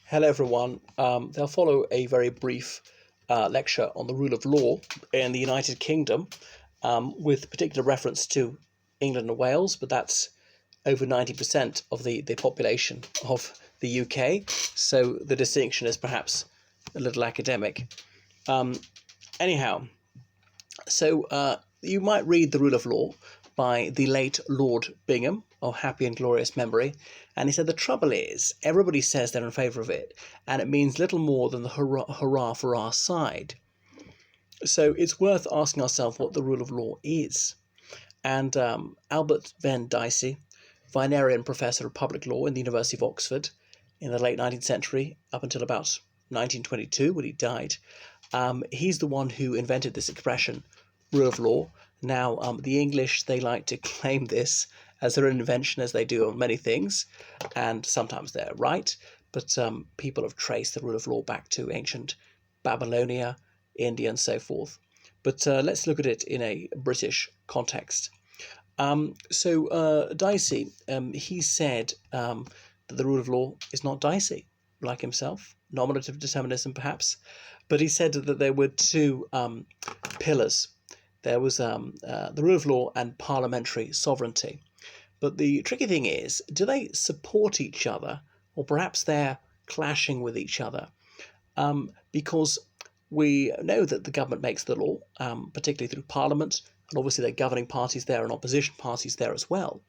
Hello, everyone. They'll follow a very brief lecture on the rule of law in the United Kingdom, with particular reference to England and Wales, but that's over 90% of the population of the UK. So the distinction is perhaps a little academic. Anyhow, so you might read The Rule of Law by the late Lord Bingham, of happy and glorious memory, and he said the trouble is everybody says they're in favour of it, and it means little more than the hurrah for our side. So it's worth asking ourselves what the rule of law is. And Albert Venn Dicey, Vinerian Professor of Public Law in the University of Oxford in the late 19th century up until about 1922 when he died, he's the one who invented this expression, rule of law. Now, the English, they like to claim this as their own invention, as they do on many things, and sometimes they're right, but people have traced the rule of law back to ancient Babylonia, India, and so forth. But let's look at it in a British context. Dicey, he said that the rule of law is not dicey, like himself, nominative determinism perhaps, but he said that there were two pillars. There was the rule of law and parliamentary sovereignty. But the tricky thing is, do they support each other, or perhaps they're clashing with each other? Because we know that the government makes the law, particularly through Parliament, and obviously there are governing parties there and opposition parties there as well.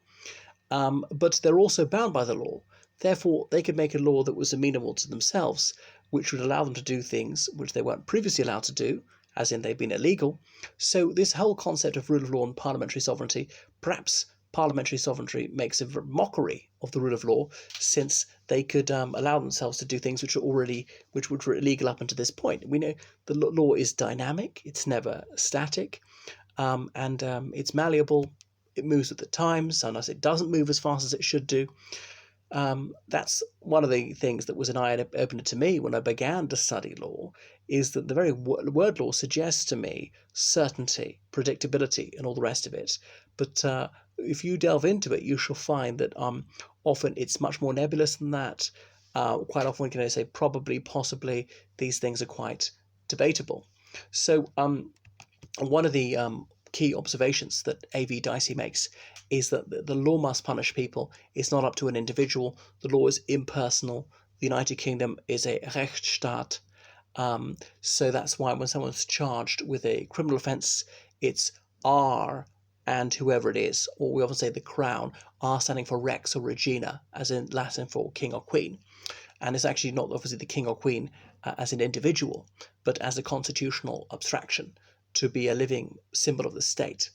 But they're also bound by the law. Therefore, they could make a law that was amenable to themselves, which would allow them to do things which they weren't previously allowed to do, as in they've been illegal. So this whole concept of rule of law and parliamentary sovereignty, perhaps parliamentary sovereignty makes a mockery of the rule of law, since they could allow themselves to do things which were illegal up until this point. We know the law is dynamic; it's never static, and it's malleable. It moves with the times. Sometimes it doesn't move as fast as it should do. That's one of the things that was an eye-opener to me when I began to study law, is that the very word law suggests to me certainty, predictability, and all the rest of it. But if you delve into it, you shall find that often it's much more nebulous than that. Quite often we can say probably, possibly, these things are quite debatable. So one of the key observations that A.V. Dicey makes is that the law must punish people. It's not up to an individual. The law is impersonal. The United Kingdom is a Rechtsstaat. So that's why when someone's charged with a criminal offence, it's R and whoever it is, or we often say the Crown, R standing for Rex or Regina, as in Latin for king or queen. And it's actually not obviously the king or queen as an individual, but as a constitutional abstraction, to be a living symbol of the state.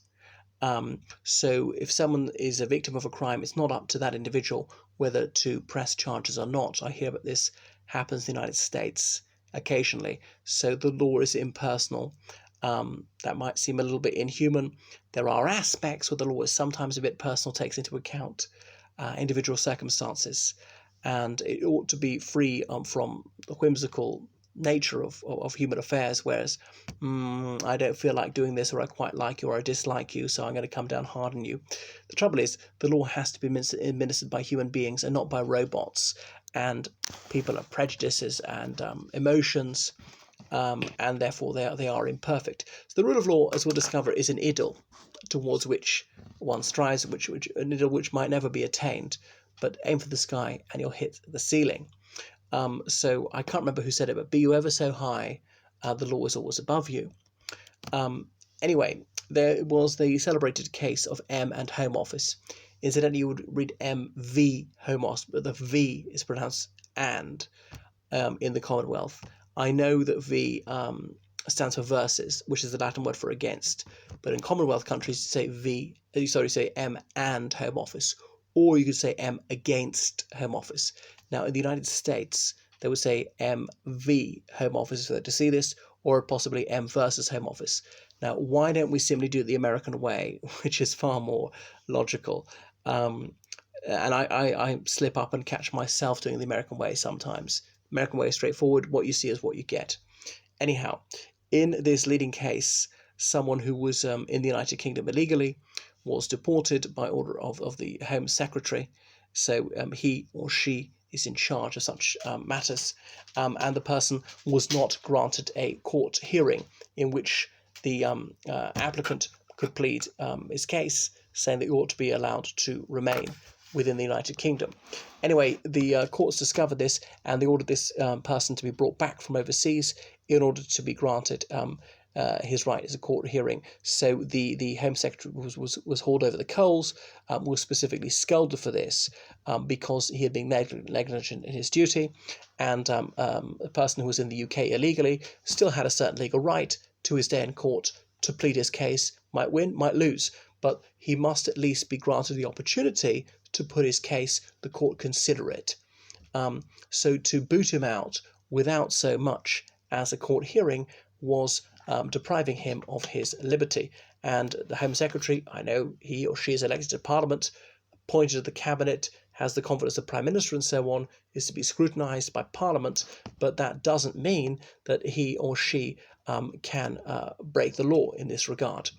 So if someone is a victim of a crime, it's not up to that individual whether to press charges or not. I hear that this happens in the United States occasionally. So the law is impersonal. That might seem a little bit inhuman. There are aspects where the law is sometimes a bit personal, takes into account individual circumstances, and it ought to be free from the whimsical nature of human affairs, whereas I don't feel like doing this, or I quite like you, or I dislike you, so I'm going to come down hard on you. The trouble is, the law has to be administered by human beings and not by robots, and people have prejudices and emotions, and therefore they are imperfect. So the rule of law, as we'll discover, is an idyll towards which one strives, an idyll which might never be attained, but aim for the sky and you'll hit the ceiling. So I can't remember who said it, but be you ever so high, the law is always above you. Anyway, there was the celebrated case of M and Home Office. Incidentally, you would read MV Home Office, but the V is pronounced and in the Commonwealth. I know that V stands for versus, which is the Latin word for against, but in Commonwealth countries, you say M and Home Office, or you could say M against Home Office. Now, in the United States, they would say MV Home Office to see this, or possibly M versus Home Office. Now, why don't we simply do it the American way, which is far more logical? And I slip up and catch myself doing the American way sometimes. American way is straightforward. What you see is what you get. Anyhow, in this leading case, someone who was in the United Kingdom illegally was deported by order of the Home Secretary. So he or she is in charge of such matters, and the person was not granted a court hearing in which the applicant could plead his case, saying that he ought to be allowed to remain within the United Kingdom. Anyway, the courts discovered this, and they ordered this person to be brought back from overseas in order to be granted his right as a court hearing. So the Home Secretary was hauled over the coals, was specifically scolded for this because he had been negligent in his duty, and a person who was in the UK illegally still had a certain legal right to his day in court to plead his case, might win, might lose, but he must at least be granted the opportunity to put his case, the court consider it. So to boot him out without so much as a court hearing was depriving him of his liberty. And the Home Secretary, I know he or she is elected to Parliament, appointed to the Cabinet, has the confidence of the Prime Minister and so on, is to be scrutinised by Parliament, but that doesn't mean that he or she can break the law in this regard.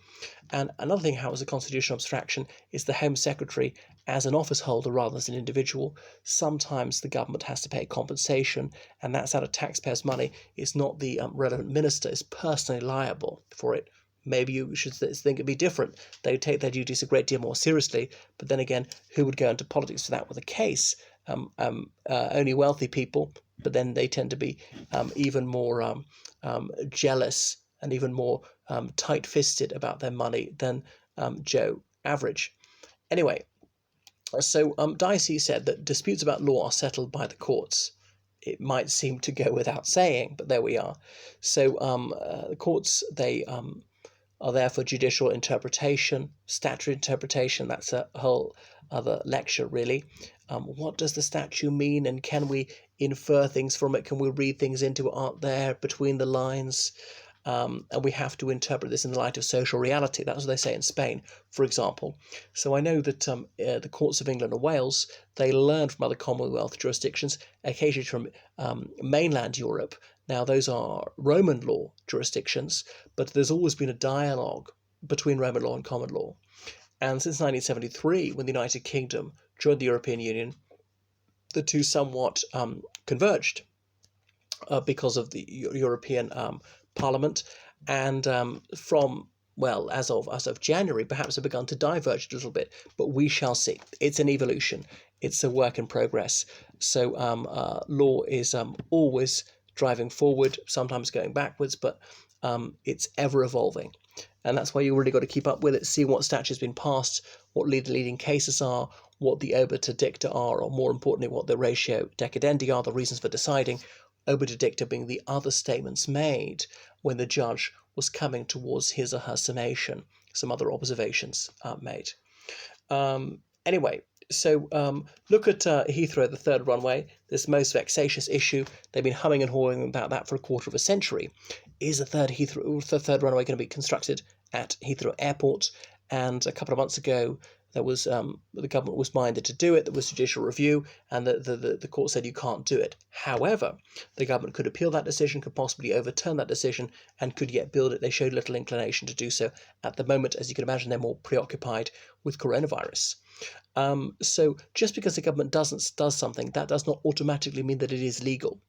And another thing, how as a constitutional abstraction, is the Home Secretary as an office holder rather than as an individual. Sometimes the government has to pay compensation, and that's out of taxpayers' money. It's not the relevant minister is personally liable for it. Maybe you should think it'd be different. They take their duties a great deal more seriously. But then again, who would go into politics for that with a case? Only wealthy people, but then they tend to be even more jealous and even more tight-fisted about their money than Joe Average. Anyway, so Dicey said that disputes about law are settled by the courts. It might seem to go without saying, but there we are. So the courts, they are there for judicial interpretation, statutory interpretation. That's a whole other lecture, really. What does the statute mean, and can we infer things from it? Can we read things into it? Aren't there between the lines? And we have to interpret this in the light of social reality. That's what they say in Spain, for example. So I know that the courts of England and Wales, they learn from other Commonwealth jurisdictions, occasionally from mainland Europe. Now, those are Roman law jurisdictions, but there's always been a dialogue between Roman law and common law. And since 1973, when the United Kingdom joined the European Union, the two somewhat converged because of the European Parliament, and from, well, as of January, perhaps have begun to diverge a little bit, but we shall see. It's an evolution. It's a work in progress. So law is always driving forward, sometimes going backwards, but it's ever evolving. And that's why you really got to keep up with it, see what statutes have been passed, what the leading cases are, what the obiter dicta are, or more importantly, what the ratio decidendi are, the reasons for deciding. Obiter dicta being the other statements made when the judge was coming towards his or her summation, some other observations made. Anyway, so look at Heathrow, the third runway, this most vexatious issue. They've been humming and hawing about that for a quarter of a century. Is the third runway going to be constructed at Heathrow Airport? And a couple of months ago, there was the government was minded to do it. There was judicial review, and the court said you can't do it. However, the government could appeal that decision, could possibly overturn that decision, and could yet build it. They showed little inclination to do so at the moment. As you can imagine, they're more preoccupied with coronavirus. So just because the government does something, that does not automatically mean that it is legal.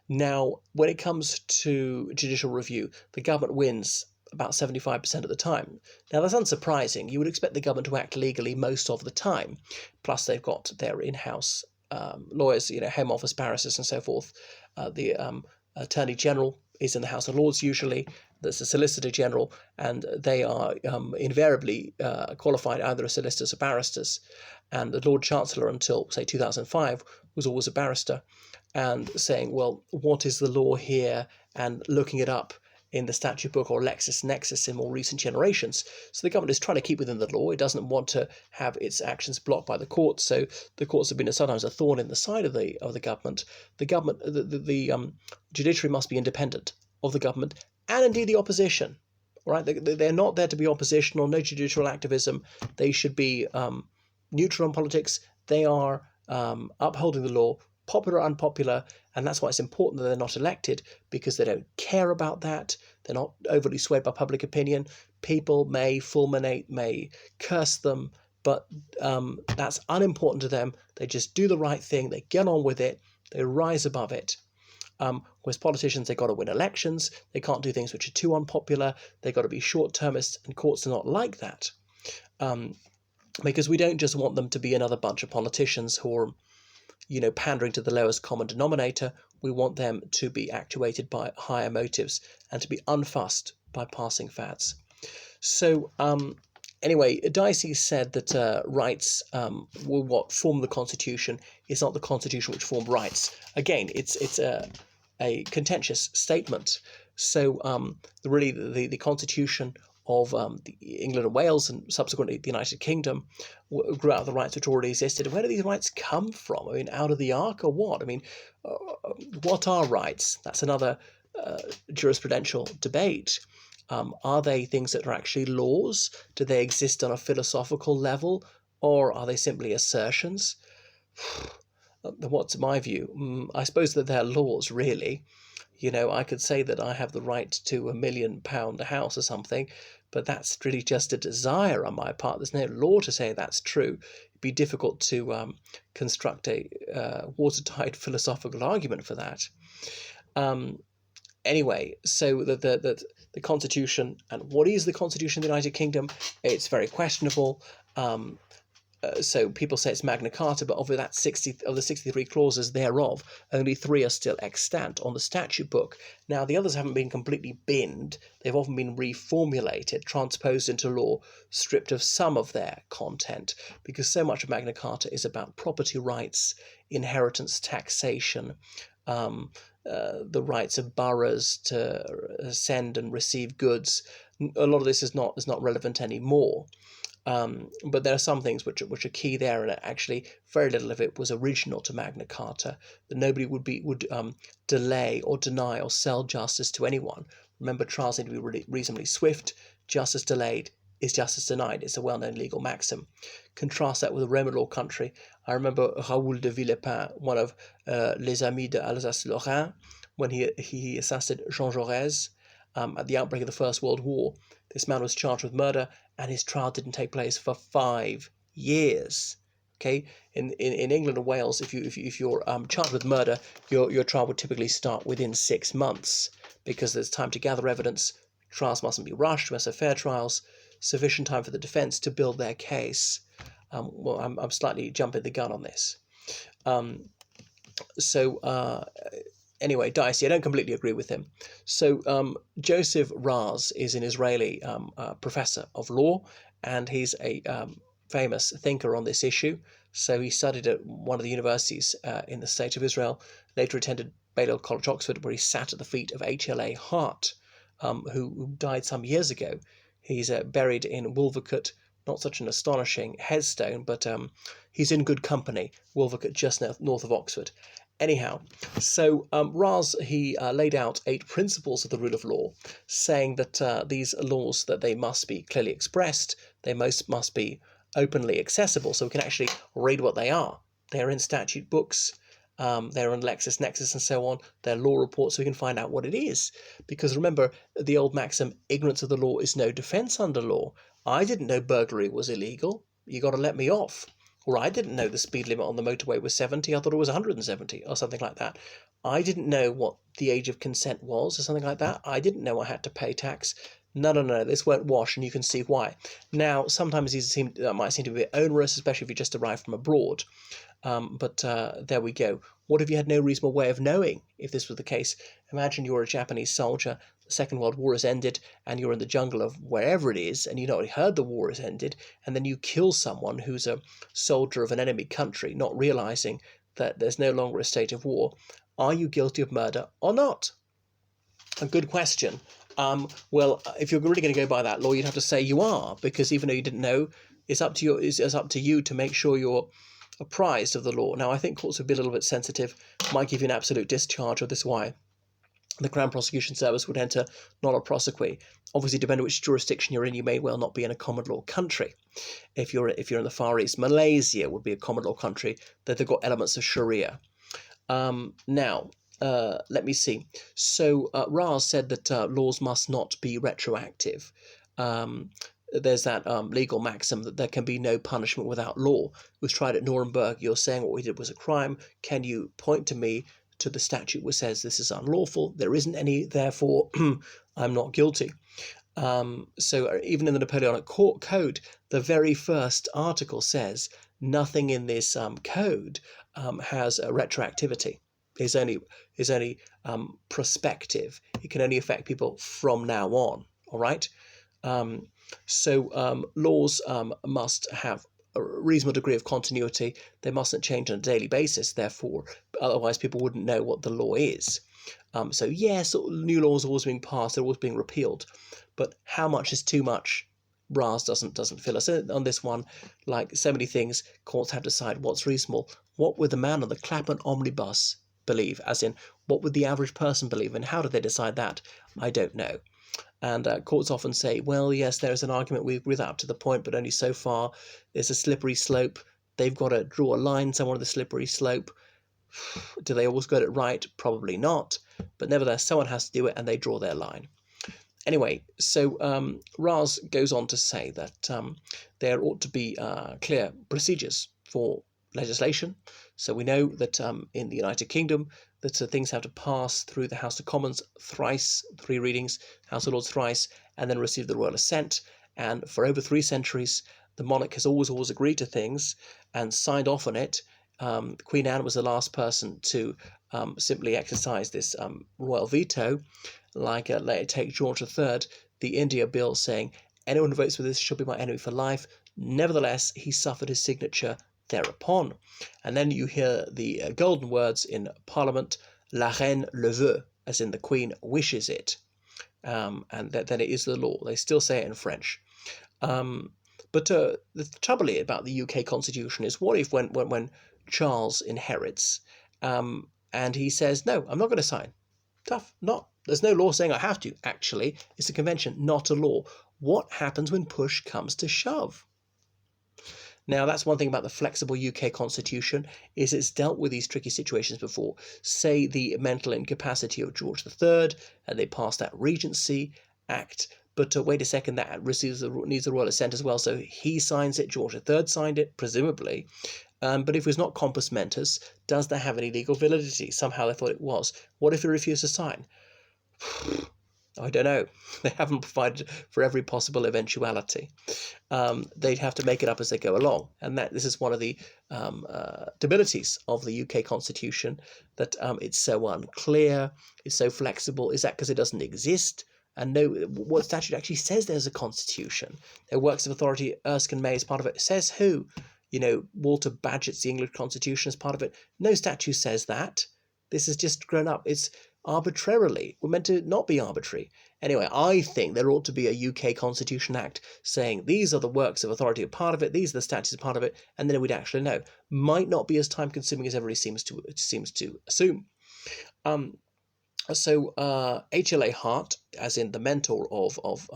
Now, when it comes to judicial review, the government wins about 75% of the time. Now, that's unsurprising. You would expect the government to act legally most of the time. Plus, they've got their in-house lawyers, Home Office barristers and so forth. The Attorney General is in the House of Lords usually. There's a Solicitor General, and they are invariably qualified either as solicitors or barristers. And the Lord Chancellor, until, say, 2005, was always a barrister, and saying, well, what is the law here? And looking it up in the statute book or LexisNexis in more recent generations. So the government is trying to keep within the law. It doesn't want to have its actions blocked by the courts. So the courts have been sometimes a thorn in the side of the government. The judiciary must be independent of the government and indeed the opposition. All right, they're not there to be oppositional, no judicial activism. They should be neutral on politics. They are upholding the law, popular or unpopular, and that's why it's important that they're not elected, because they don't care about that. They're not overly swayed by public opinion. People may fulminate, may curse them, but that's unimportant to them. They just do the right thing. They get on with it. They rise above it. Whereas politicians, they've got to win elections. They can't do things which are too unpopular. They've got to be short-termist, and courts are not like that. Because we don't just want them to be another bunch of politicians who are, pandering to the lowest common denominator. We want them to be actuated by higher motives and to be unfussed by passing fads. So anyway, Dicey said that rights will what form the Constitution. It's not the Constitution which formed rights. Again, it's a contentious statement. So the Constitution of England and Wales, and subsequently the United Kingdom, grew out of the rights which already existed. Where do these rights come from? I mean, out of the Ark or what? I mean, what are rights? That's another jurisprudential debate. Are they things that are actually laws? Do they exist on a philosophical level, or are they simply assertions? What's my view? I suppose that they're laws, really. I could say that I have the right to £1 million house or something, but that's really just a desire on my part. There's no law to say that's true. It'd be difficult to construct a watertight philosophical argument for that. Anyway, so the Constitution, and what is the Constitution of the United Kingdom? It's very questionable. So people say it's Magna Carta, but of the 63 clauses thereof, only 3 are still extant on the statute book. Now, the others haven't been completely binned. They've often been reformulated, transposed into law, stripped of some of their content, because so much of Magna Carta is about property rights, inheritance, taxation, the rights of boroughs to send and receive goods. A lot of this is not relevant anymore. But there are some things which are key there, and actually very little of it was original to Magna Carta. That nobody would delay or deny or sell justice to anyone. Remember, trials need to be really reasonably swift. Justice delayed is justice denied. It's a well-known legal maxim. Contrast that with a Roman law country. I remember Raoul de Villepin, one of les Amis de Alsace-Lorraine, when he assassinated Jean Jaurès at the outbreak of the First World War. This man was charged with murder, and his trial didn't take place for 5 years. Okay, in England and Wales, if you're charged with murder, your trial would typically start within 6 months, because there's time to gather evidence. Trials mustn't be rushed. We must have fair trials, sufficient time for the defence to build their case. Well, I'm slightly jumping the gun on this. Anyway, Dicey, I don't completely agree with him. So Joseph Raz is an Israeli professor of law, and he's a famous thinker on this issue. So he studied at one of the universities in the state of Israel, later attended Balliol College, Oxford, where he sat at the feet of H.L.A. Hart, who died some years ago. He's buried in Wolvercote, not such an astonishing headstone, but he's in good company, Wolvercote, just north of Oxford. Anyhow, so Raz, he laid out 8 principles of the rule of law, saying that these laws, that they must be clearly expressed, they must be openly accessible, so we can actually read what they are. They're in statute books, they're in LexisNexis and so on, they're law reports, so we can find out what it is. Because remember, the old maxim, ignorance of the law is no defence under law. I didn't know burglary was illegal. You got to let me off. Or I didn't know the speed limit on the motorway was 70, I thought it was 170 or something like that. I didn't know what the age of consent was or something like that. I didn't know I had to pay tax. No, this won't wash, and you can see why. Now, sometimes these might seem to be a bit onerous, especially if you just arrived from abroad. But there we go. What if you had no reasonable way of knowing if this was the case? Imagine you're a Japanese soldier, the Second World War has ended, and you're in the jungle of wherever it is, and you've not heard the war has ended, and then you kill someone who's a soldier of an enemy country, not realizing that there's no longer a state of war. Are you guilty of murder or not? A good question. Well, if you're really going to go by that law, you'd have to say you are, because even though you didn't know, it's up to you to make sure you're apprised of the law. Now, I think courts would be a little bit sensitive, might give you an absolute discharge, or this is why the Crown Prosecution Service would enter non prosequi. Obviously, depending on which jurisdiction you're in, you may well not be in a common law country. If you're in the Far East, Malaysia would be a common law country, that they've got elements of Sharia. Now, let me see. So Raz said that laws must not be retroactive. there's that legal maxim that there can be no punishment without law. It was tried at Nuremberg. You're saying what we did was a crime. Can you point to me to the statute which says this is unlawful? There isn't any, therefore I'm not guilty. So even in the Napoleonic Court Code, the very first article says nothing in this code has a retroactivity. Is only prospective. It can only affect people from now on. All right. So laws must have a reasonable degree of continuity. They mustn't change on a daily basis. Therefore, otherwise people wouldn't know what the law is. So yes, new laws are always being passed. They're always being repealed. But how much is too much? Ras doesn't fill us in on this one. Like so many things, courts have to decide what's reasonable. What would the man on the Clapham omnibus believe? As in, what would the average person believe? And how do they decide that? I don't know. And courts often say, well, yes, there is an argument we agree with that up to the point, but only so far. There's a slippery slope. They've got to draw a line somewhere on the slippery slope. Do they always get it right? Probably not. But nevertheless, someone has to do it, and they draw their line. Anyway, so Ras goes on to say that there ought to be clear procedures for legislation. So we know that in the United Kingdom that things have to pass through the House of Commons thrice, 3 readings, House of Lords thrice, and then receive the royal assent. And for over 3 centuries, the monarch has always agreed to things and signed off on it. Queen Anne was the last person to simply exercise this royal veto. Like take George III, the India Bill saying, anyone who votes for this shall be my enemy for life. Nevertheless, he suffered his signature thereupon. And then you hear the golden words in Parliament, la reine le veut, as in the Queen wishes it. And then it is the law. They still say it in French. But the trouble about the UK Constitution is, what if when Charles inherits and he says, no, I'm not going to sign. Tough, not. There's no law saying I have to. Actually, it's a convention, not a law. What happens when push comes to shove? Now, that's one thing about the flexible UK Constitution, is it's dealt with these tricky situations before. Say the mental incapacity of George III, and they passed that Regency Act. But wait a second, that needs the royal assent as well. So he signs it, George III signed it, presumably. But if it was not compos mentis, does that have any legal validity? Somehow they thought it was. What if he refused to sign? I don't know. They haven't provided for every possible eventuality. They'd have to make it up as they go along. And this is one of the debilities of the UK Constitution, that it's so unclear, it's so flexible. Is that because it doesn't exist? And no, what statute actually says there's a constitution? There are works of authority. Erskine May is part of it. Says who? Walter Bagehot's the English Constitution is part of it. No statute says that. This has just grown up. It's arbitrarily. We're meant to not be arbitrary. Anyway, I think there ought to be a UK Constitution Act saying these are the works of authority, a part of it, these are the statutes, part of it, and then we'd actually know. Might not be as time consuming as everybody seems to assume. So HLA Hart, as in the mentor of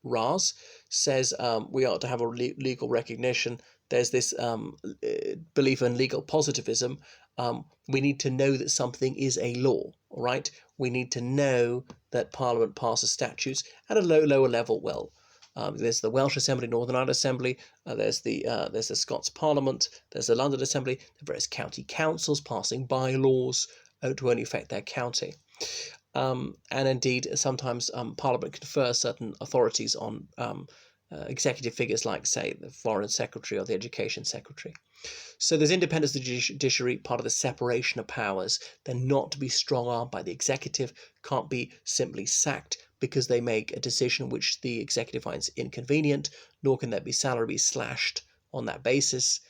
Ras, says we ought to have a legal recognition. There's this belief in legal positivism. We need to know that something is a law, all right? We need to know that Parliament passes statutes at a lower level. Well, there's the Welsh Assembly, Northern Ireland Assembly, there's the Scots Parliament, there's the London Assembly, the various county councils passing bylaws to only affect their county. And indeed, sometimes Parliament confers certain authorities on executive figures like, say, the Foreign Secretary or the Education Secretary. So there's independence of the judiciary, part of the separation of powers. They're not to be strong-armed by the executive, can't be simply sacked because they make a decision which the executive finds inconvenient, nor can there be salary slashed on that basis.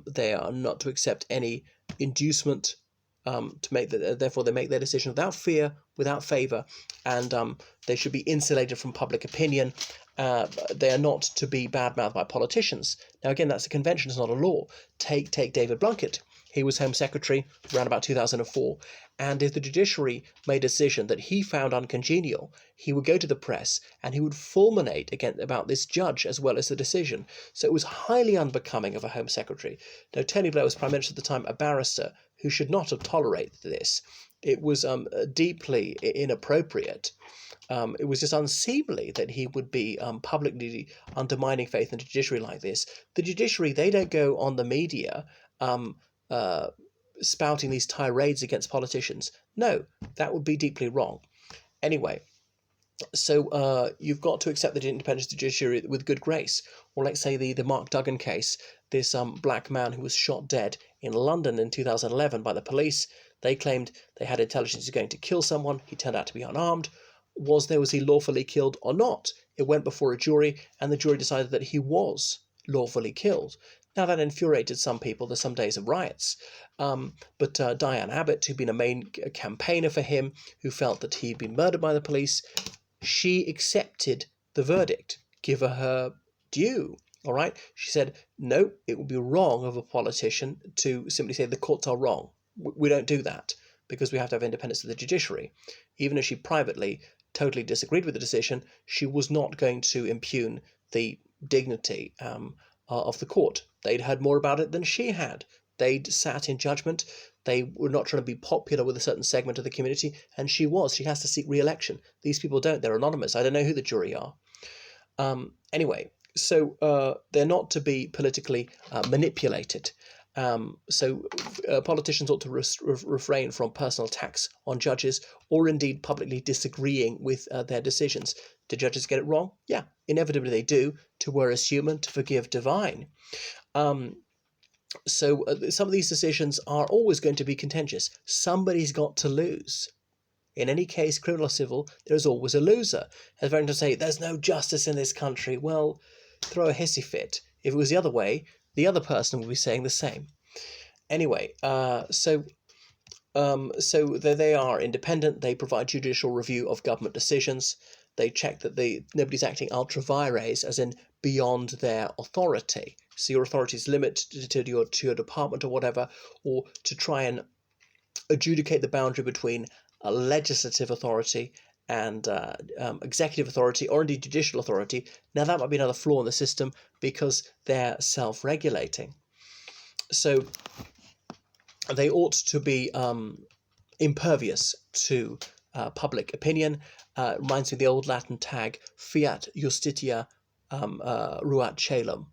They are not to accept any inducement therefore they make their decision without fear, without favour, and they should be insulated from public opinion. They are not to be badmouthed by politicians. Now again, that's a convention, it's not a law. Take David Blunkett. He was Home Secretary around about 2004, and if the judiciary made a decision that he found uncongenial, he would go to the press and he would fulminate about this judge as well as the decision. So it was highly unbecoming of a Home Secretary. Now, Tony Blair was Prime Minister at the time, a barrister, who should not have tolerated this. It was deeply inappropriate. It was just unseemly that he would be publicly undermining faith in the judiciary like this. The judiciary, they don't go on the media spouting these tirades against politicians. No, that would be deeply wrong. Anyway, so you've got to accept the independence of the judiciary with good grace. Or let's say the Mark Duggan case, this black man who was shot dead in London in 2011 by the police. They claimed they had intelligence he was going to kill someone. He turned out to be unarmed. Was he lawfully killed or not? It went before a jury, and the jury decided that he was lawfully killed. Now, that infuriated some people. There's some days of riots. But Diane Abbott, who'd been a main campaigner for him, who felt that he'd been murdered by the police, she accepted the verdict. Give her due. All right? She said, no, it would be wrong of a politician to simply say the courts are wrong. We don't do that, because we have to have independence of the judiciary. Even if she privately totally disagreed with the decision, she was not going to impugn the dignity of the court. They'd heard more about it than she had. They'd sat in judgment. They were not trying to be popular with a certain segment of the community, and she was. She has to seek re-election. These people don't. They're anonymous. I don't know who the jury are. Anyway, so they're not to be politically manipulated. So politicians ought to refrain from personal attacks on judges, or indeed publicly disagreeing with their decisions. Do judges get it wrong? Yeah, inevitably they do. To err is human, to forgive divine. So some of these decisions are always going to be contentious. Somebody's got to lose. In any case, criminal or civil, there's always a loser. As very to say, there's no justice in this country. Well, throw a hissy fit. If it was the other way, the other person would be saying the same. Anyway, so they are independent. They provide judicial review of government decisions. They check that nobody's acting ultra vires, as in beyond their authority. So your authority is limited to your department or whatever, or to try and adjudicate the boundary between a legislative authority and executive authority, or indeed judicial authority. Now that might be another flaw in the system, because they're self-regulating. So they ought to be impervious to public opinion. Reminds me of the old Latin tag, fiat justitia ruat caelum.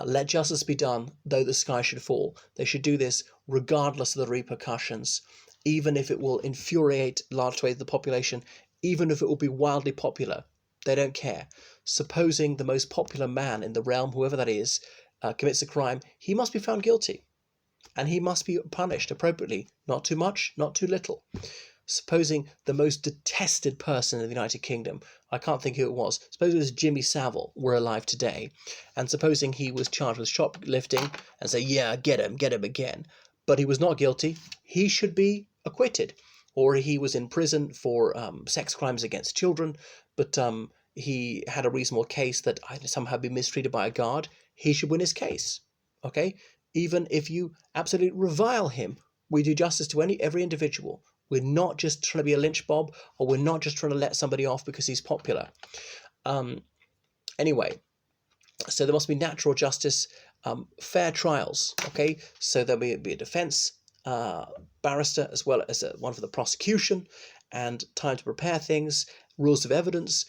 Let justice be done, though the sky should fall. They should do this regardless of the repercussions, even if it will infuriate large swathes of the population, even if it will be wildly popular. They don't care. Supposing the most popular man in the realm, whoever that is, commits a crime, he must be found guilty. And he must be punished appropriately. Not too much, not too little. Supposing the most detested person in the United Kingdom, I can't think who it was, suppose it was Jimmy Savile, were alive today, and supposing he was charged with shoplifting, and say, yeah, get him again, but he was not guilty, he should be acquitted. Or he was in prison for sex crimes against children, but he had a reasonable case that somehow been mistreated by a guard, he should win his case. Okay? Even if you absolutely revile him, we do justice to every individual. We're not just trying to be a lynch mob, or we're not just trying to let somebody off because he's popular. Anyway, so there must be natural justice, fair trials, okay? So there'll be a defense barrister as well as one for the prosecution, and time to prepare things, rules of evidence,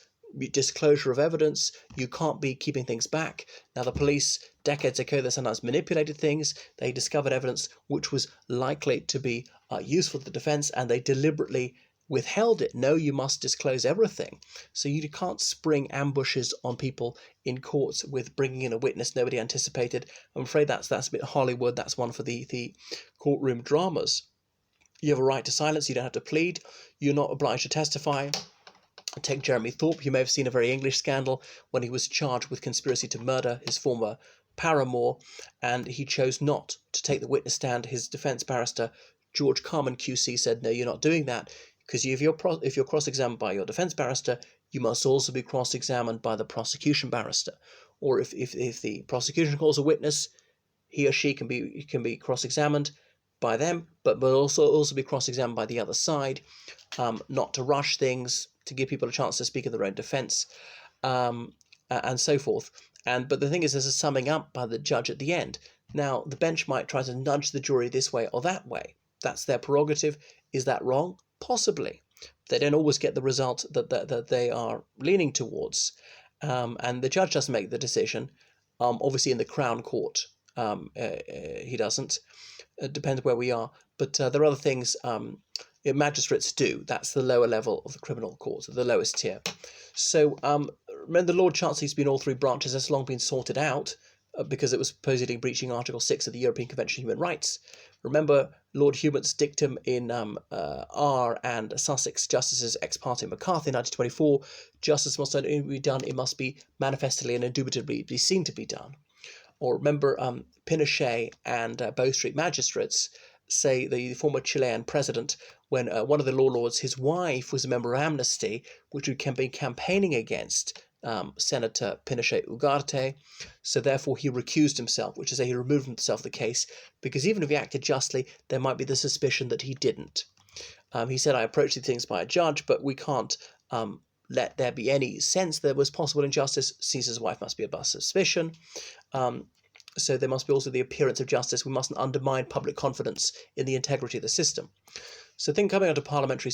disclosure of evidence. You can't be keeping things back. Now, the police, decades ago, they sometimes manipulated things. They discovered evidence which was likely to be useful to the defense, and they deliberately withheld it. No, you must disclose everything. So you can't spring ambushes on people in courts with bringing in a witness nobody anticipated. I'm afraid that's a bit Hollywood. That's one for the courtroom dramas. You have a right to silence. You don't have to plead. You're not obliged to testify. Take Jeremy Thorpe. You may have seen a very English scandal when he was charged with conspiracy to murder his former paramour, and he chose not to take the witness stand. His defence barrister, George Carman QC, said, no, you're not doing that, because if you're cross-examined by your defence barrister, you must also be cross-examined by the prosecution barrister. Or if the prosecution calls a witness, he or she can be cross-examined by them, but also be cross-examined by the other side, not to rush things, to give people a chance to speak in their own defence, and so forth. But the thing is, there's a summing up by the judge at the end. Now, the bench might try to nudge the jury this way or that way. That's their prerogative. Is that wrong? Possibly. They don't always get the result that they are leaning towards. And the judge doesn't make the decision. Obviously, in the Crown Court, he doesn't. It depends where we are. But there are other things magistrates do. That's the lower level of the criminal court, the lowest tier. So remember, the Lord Chancellery's been all three branches. That's long been sorted out because it was supposedly breaching Article 6 of the European Convention on Human Rights. Remember Lord Hubert's dictum in R and Sussex Justices ex parte McCarthy 1924, justice must not only be done, it must be manifestly and indubitably be seen to be done. Or remember Pinochet and Bow Street magistrates, say the former Chilean president, when one of the law lords, his wife was a member of Amnesty, which had been campaigning against Senator Pinochet Ugarte, so therefore he recused himself, which is to say he removed himself from the case, because even if he acted justly, there might be the suspicion that he didn't. He said, I approach these things by a judge, but we can't let there be any sense there was possible injustice. Caesar's wife must be above suspicion. So there must be also the appearance of justice. We mustn't undermine public confidence in the integrity of the system. So coming out of parliamentary